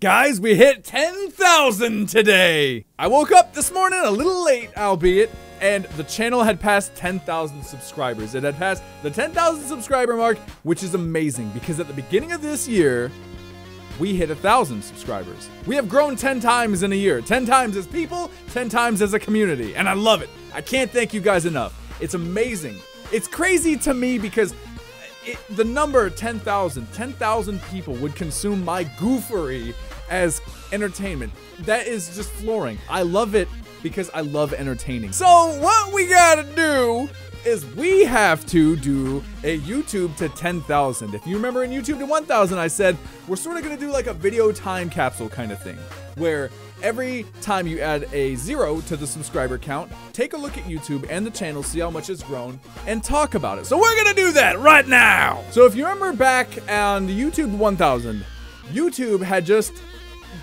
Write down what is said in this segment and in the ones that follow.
Guys, we hit 10,000 today! I woke up this morning a little late, albeit, and the channel had passed 10,000 subscribers. It had passed the 10,000 subscriber mark, which is amazing because at the beginning of this year, we hit 1,000 subscribers. We have grown 10 times in a year. 10 times as people, 10 times as a community, and I love it. I can't thank you guys enough. It's amazing. It's crazy to me because the number 10,000 people would consume my goofery as entertainment. That is just flooring. I love it because I love entertaining. So what we gotta do is we have to do a YouTube to 10,000. If you remember in YouTube to 1,000, I said we're sort of gonna do like a video time capsule kind of thing, where every time you add a 0 to the subscriber count, take a look at YouTube and the channel, see how much it's grown, and talk about it. So we're gonna do that right now. So if you remember back on the YouTube 1000, YouTube had just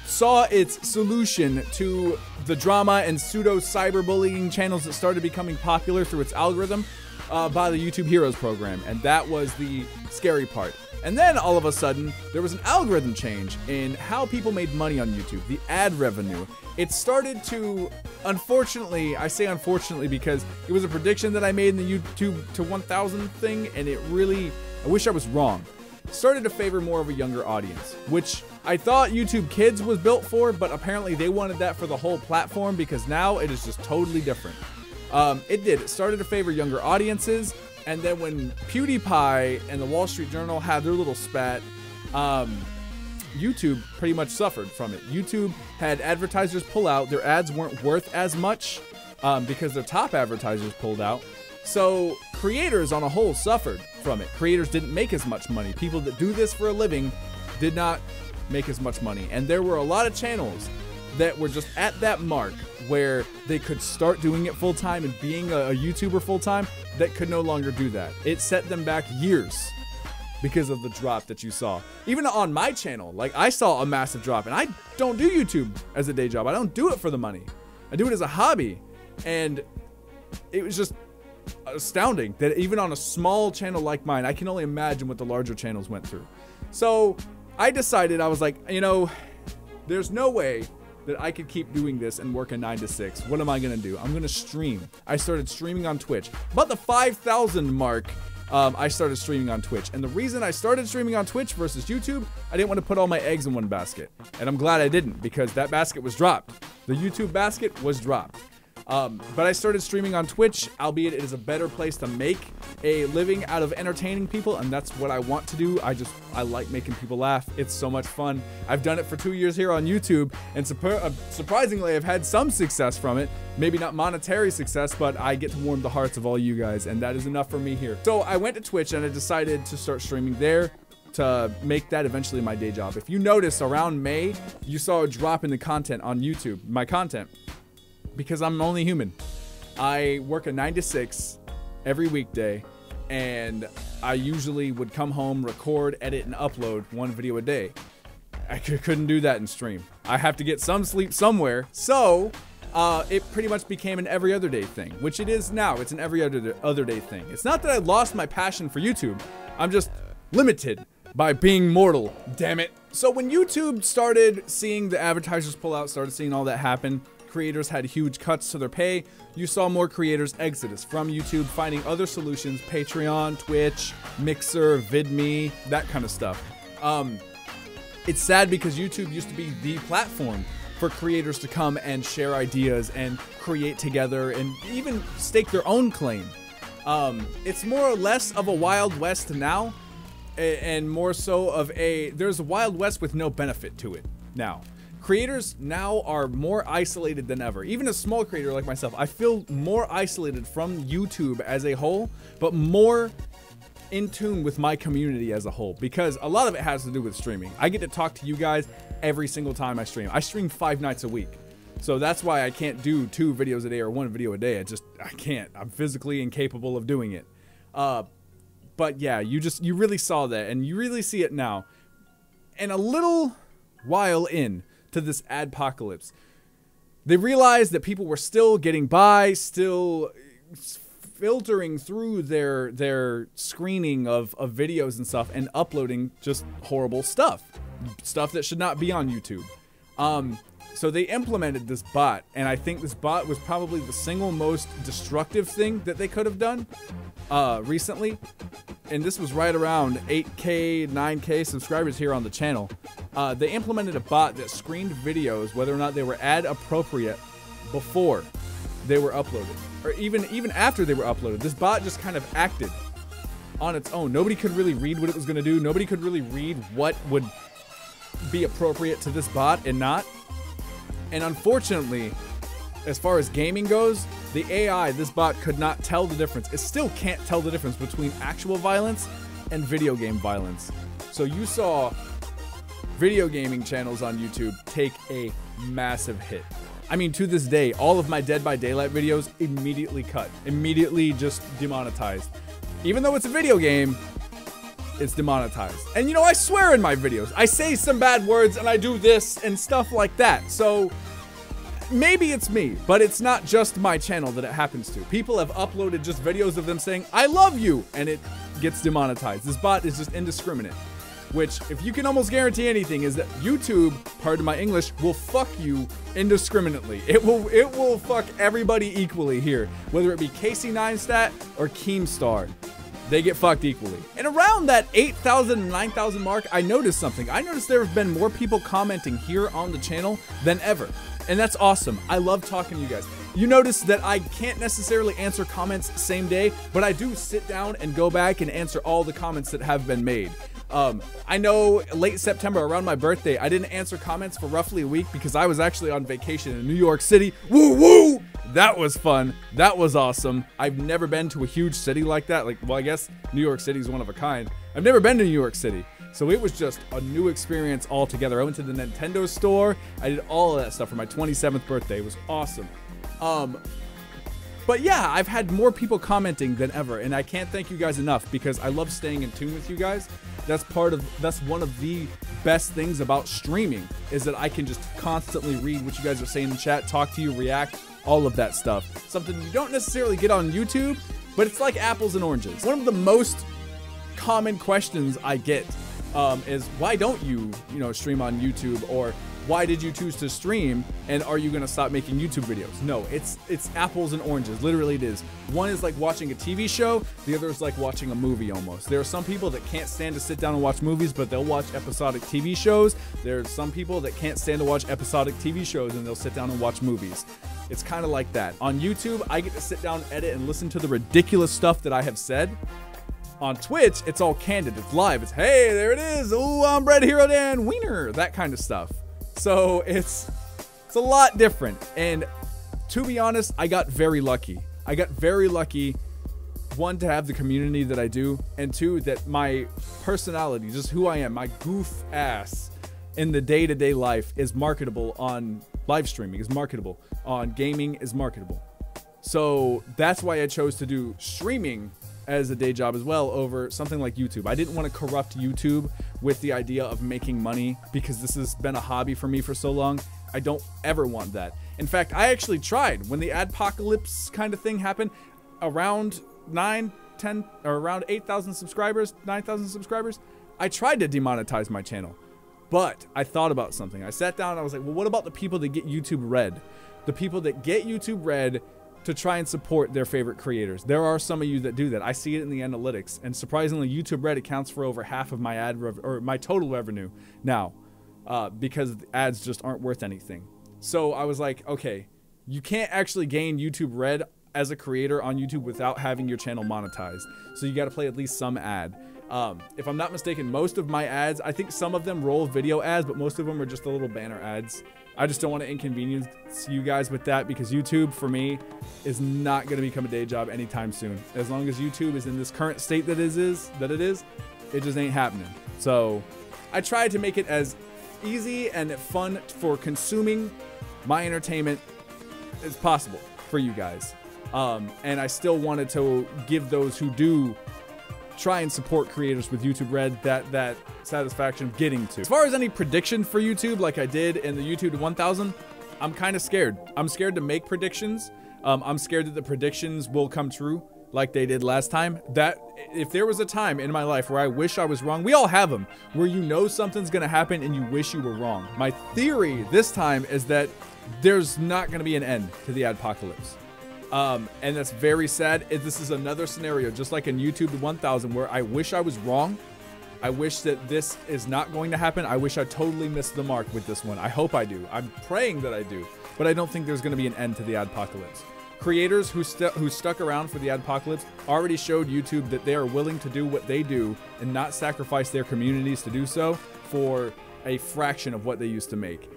saw its solution to the drama and pseudo cyberbullying channels that started becoming popular through its algorithm by the YouTube Heroes program, and that was the scary part. And then all of a sudden, there was an algorithm change in how people made money on YouTube, the ad revenue. It started to, unfortunately, I say unfortunately because it was a prediction that I made in the YouTube to 1,000 thing, and it really, I wish I was wrong. It started to favor more of a younger audience, which I thought YouTube Kids was built for, but apparently they wanted that for the whole platform because now it is just totally different. It did. It started to favor younger audiences. And then when PewDiePie and the Wall Street Journal had their little spat, YouTube pretty much suffered from it. YouTube had advertisers pull out. Their ads weren't worth as much because their top advertisers pulled out. So creators on a whole suffered from it. Creators didn't make as much money. People that do this for a living did not make as much money. And there were a lot of channels that were just at that mark where they could start doing it full-time and being a YouTuber full-time that could no longer do that. It set them back years because of the drop that you saw. Even on my channel, like I saw a massive drop, and I don't do YouTube as a day job. I don't do it for the money. I do it as a hobby. And it was just astounding that even on a small channel like mine, I can only imagine what the larger channels went through. So I decided, I was like, you know, there's no way that I could keep doing this and work a 9 to 6. What am I gonna do? I'm gonna stream. I started streaming on Twitch. About the 5,000 mark, I started streaming on Twitch. And the reason I started streaming on Twitch versus YouTube, I didn't want to put all my eggs in one basket. And I'm glad I didn't, because that basket was dropped. The YouTube basket was dropped. But I started streaming on Twitch, albeit it is a better place to make a living out of entertaining people, and that's what I want to do. I like making people laugh. It's so much fun. I've done it for 2 years here on YouTube, and surprisingly, I've had some success from it. Maybe not monetary success, but I get to warm the hearts of all you guys, and that is enough for me here. So I went to Twitch, and I decided to start streaming there to make that eventually my day job. If you notice, around May, you saw a drop in the content on YouTube, my content. Because I'm only human. I work a 9 to 6 every weekday, and I usually would come home, record, edit, and upload 1 video a day. I couldn't do that in stream. I have to get some sleep somewhere, so it pretty much became an every other day thing, which it is now. It's an every other day thing. It's not that I lost my passion for YouTube. I'm just limited by being mortal, damn it. So when YouTube started seeing the advertisers pull out, started seeing all that happen, creators had huge cuts to their pay. You saw more creators exodus from YouTube, finding other solutions, Patreon, Twitch, Mixer, VidMe, that kind of stuff. It's sad because YouTube used to be the platform for creators to come and share ideas and create together and even stake their own claim. It's more or less of a Wild West now, and more so of there's a Wild West with no benefit to it now. Creators now are more isolated than ever. Even a small creator like myself, I feel more isolated from YouTube as a whole, but more in tune with my community as a whole, because a lot of it has to do with streaming. I get to talk to you guys every single time I stream. I stream 5 nights a week. So that's why I can't do 2 videos a day or 1 video a day. I can't. I'm physically incapable of doing it. But yeah, you really saw that, and you really see it now. And a little while in to this adpocalypse, they realized that people were still getting by, still filtering through their screening of videos and stuff and uploading just horrible stuff. stuff that should not be on YouTube. So they implemented this bot, and I think this bot was probably the single most destructive thing that they could have done recently. And this was right around 8K, 9K subscribers here on the channel. They implemented a bot that screened videos, whether or not they were ad appropriate, before they were uploaded, or even after they were uploaded. This bot just kind of acted on its own. Nobody could really read what it was going to do. Nobody could really read what would be appropriate to this bot and not. And unfortunately, as far as gaming goes, the AI, this bot could not tell the difference. It still can't tell the difference between actual violence and video game violence. So you saw video gaming channels on YouTube take a massive hit. I mean, to this day, all of my Dead by Daylight videos immediately cut, immediately just demonetized. Even though it's a video game, it's demonetized. And you know, I swear in my videos. I say some bad words and I do this and stuff like that. So maybe it's me, but it's not just my channel that it happens to. People have uploaded just videos of them saying, "I love you," and it gets demonetized. This bot is just indiscriminate. Which, if you can almost guarantee anything, is that YouTube, pardon my English, will fuck you indiscriminately. It will fuck everybody equally here. Whether it be Casey Neistat or Keemstar, they get fucked equally. And around that 8,000, 9,000 mark, I noticed something. I noticed there have been more people commenting here on the channel than ever. And that's awesome. I love talking to you guys. You notice that I can't necessarily answer comments same day, but I do sit down and go back and answer all the comments that have been made. I know late September, around my birthday, I didn't answer comments for roughly a week because I was actually on vacation in New York City. Woo woo! That was fun. That was awesome. I've never been to a huge city like that. Like, well, I guess New York City is one of a kind. I've never been to New York City. So it was just a new experience altogether. I went to the Nintendo store. I did all of that stuff for my 27th birthday. It was awesome. But yeah, I've had more people commenting than ever, and I can't thank you guys enough because I love staying in tune with you guys. That's one of the best things about streaming, is that I can just constantly read what you guys are saying in chat, talk to you, react, all of that stuff. Something you don't necessarily get on YouTube, but it's like apples and oranges. One of the most common questions I get is, why don't you stream on YouTube, or why did you choose to stream, and are you gonna stop making YouTube videos? No, it's apples and oranges. Literally it is. One is like watching a TV show, the other is like watching a movie almost. There are some people that can't stand to sit down and watch movies, but they'll watch episodic TV shows. There are some people that can't stand to watch episodic TV shows and they'll sit down and watch movies. It's kind of like that. On YouTube, I get to sit down, edit, and listen to the ridiculous stuff that I have said. On Twitch, it's all candid, it's live, it's, hey, there it is, ooh, I'm Bread Hero Dan Wiener, that kind of stuff. So it's a lot different, and to be honest, I got very lucky. I got very lucky, one, to have the community that I do, and two, that my personality, just who I am, my goof ass in the day-to-day life is marketable on live streaming, is marketable on gaming, is marketable. So that's why I chose to do streaming as a day job as well over something like YouTube. I didn't want to corrupt YouTube with the idea of making money because this has been a hobby for me for so long. I don't ever want that. In fact, I actually tried when the adpocalypse kind of thing happened around 8,000 subscribers, 9,000 subscribers. I tried to demonetize my channel, but I thought about something. I sat down and I was like, well, what about the people that get YouTube Red? The people that get YouTube Red to try and support their favorite creators. There are some of you that do that. I see it in the analytics, and surprisingly, YouTube Red accounts for over half of my my total revenue now, because ads just aren't worth anything. So I was like, okay, you can't actually gain YouTube Red as a creator on YouTube without having your channel monetized. So you got to play at least some ad. If I'm not mistaken, most of my ads, I think some of them roll video ads, but most of them are just the little banner ads. I just don't want to inconvenience you guys with that because YouTube, for me, is not going to become a day job anytime soon. As long as YouTube is in this current state that it is, it just ain't happening. So I tried to make it as easy and fun for consuming my entertainment as possible for you guys. And I still wanted to give those who do try and support creators with YouTube Red that satisfaction of getting to. As far as any prediction for YouTube, like I did in the YouTube 1000, I'm kind of scared. I'm scared to make predictions. I'm scared that the predictions will come true like they did last time, that if there was a time in my life where I wish I was wrong, we all have them, where you know something's gonna happen and you wish you were wrong. My theory this time is that there's not gonna be an end to the adpocalypse. And that's very sad. This is another scenario, just like in YouTube 1000, where I wish I was wrong. I wish that this is not going to happen. I wish I totally missed the mark with this one. I hope I do. I'm praying that I do, but I don't think there's gonna be an end to the adpocalypse. Creators who stuck around for the adpocalypse already showed YouTube that they are willing to do what they do and not sacrifice their communities to do so for a fraction of what they used to make.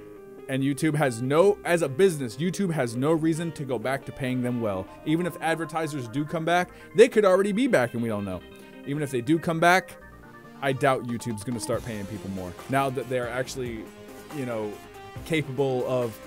And YouTube has as a business, YouTube has no reason to go back to paying them well. Even if advertisers do come back, they could already be back and we don't know. Even if they do come back, I doubt YouTube's gonna start paying people more. Now that they're actually, you know, capable of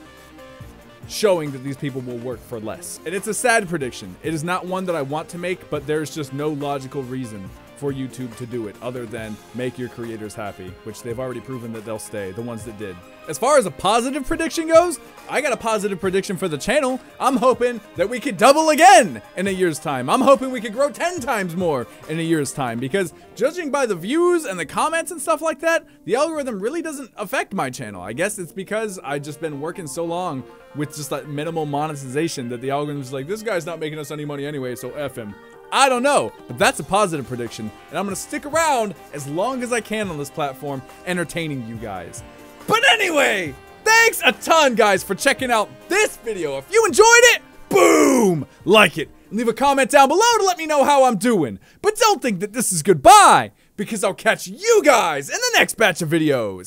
showing that these people will work for less. And it's a sad prediction. It is not one that I want to make, but there's just no logical reason for YouTube to do it other than make your creators happy, which they've already proven that they'll stay, the ones that did. As far as a positive prediction goes, I got a positive prediction for the channel. I'm hoping that we could double again in a year's time. I'm hoping we could grow 10 times more in a year's time, because judging by the views and the comments and stuff like that, the algorithm really doesn't affect my channel. I guess it's because I've just been working so long with just that minimal monetization that the algorithm's like, this guy's not making us any money anyway, so F him. I don't know, but that's a positive prediction, and I'm gonna stick around as long as I can on this platform, entertaining you guys. But anyway, thanks a ton, guys, for checking out this video. If you enjoyed it, boom, like it, and leave a comment down below to let me know how I'm doing. But don't think that this is goodbye, because I'll catch you guys in the next batch of videos.